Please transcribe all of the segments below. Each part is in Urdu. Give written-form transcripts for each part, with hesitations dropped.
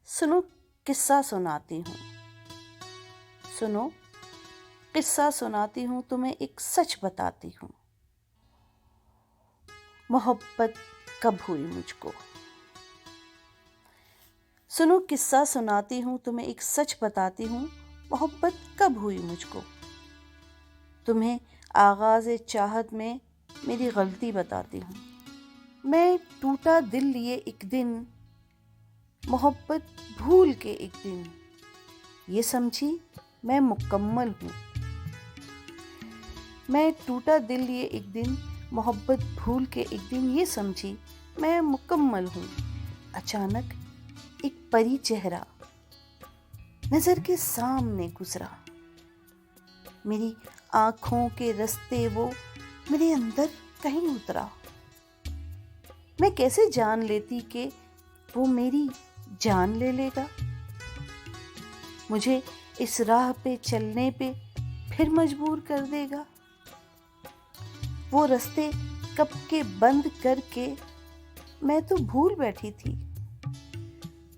سنو قصہ سناتی ہوں، سنو قصہ سناتی ہوں، تمہیں ایک سچ بتاتی ہوں۔ محبت کب ہوئی مجھ کو؟ سنو قصہ سناتی ہوں، تمہیں ایک سچ بتاتی ہوں، محبت کب ہوئی مجھ کو؟ تمہیں آغاز چاہت میں میری غلطی بتاتی ہوں۔ میں ٹوٹا دل لیے ایک دن، محبت بھول کے ایک دن، یہ سمجھی میں مکمل ہوں۔ میں ٹوٹا دل لیے ایک دن، محبت بھول کے ایک دن، یہ سمجھی میں مکمل ہوں۔ اچانک ایک پری چہرہ نظر کے سامنے گزرا، میری آنکھوں کے رستے وہ میرے اندر کہیں اترا۔ میں کیسے جان لیتی کہ وہ میری جان لے لے گا، مجھے اس راہ پہ چلنے پہ پھر مجبور کر دے گا۔ وہ رستے کب کے بند کر کے میں تو بھول بیٹھی تھی،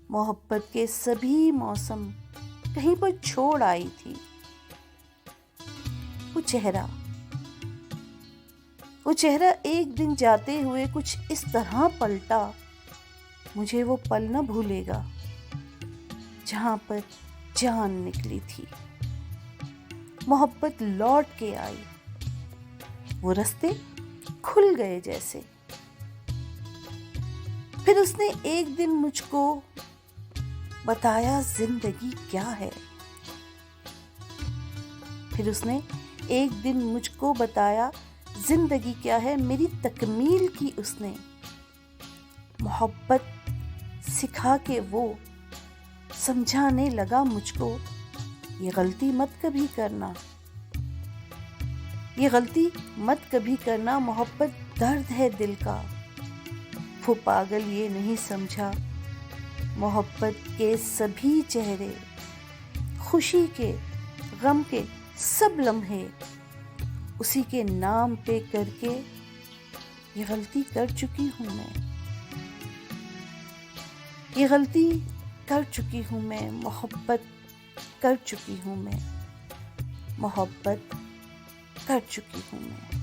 محبت کے سبھی موسم کہیں پر چھوڑ آئی تھی۔ وہ چہرہ ایک دن جاتے ہوئے کچھ اس طرح پلٹا، مجھے وہ پل نہ بھولے گا جہاں پر جان نکلی تھی۔ محبت لوٹ کے آئی، وہ رستے کھل گئے جیسے۔ پھر اس نے ایک دن مجھ کو بتایا زندگی کیا ہے، پھر اس نے ایک دن مجھ کو بتایا زندگی کیا ہے، میری تکمیل کی اس نے محبت سکھا کے وہ سمجھانے لگا مجھ کو، یہ غلطی مت کبھی کرنا، یہ غلطی مت کبھی کرنا، محبت درد ہے دل کا۔ وہ پاگل یہ نہیں سمجھا، محبت کے سبھی چہرے، خوشی کے غم کے سب لمحے اسی کے نام پہ کر کے یہ غلطی کر چکی ہوں میں، یہ غلطی کر چکی ہوں میں، محبت کر چکی ہوں میں، محبت کر چکی ہوں میں۔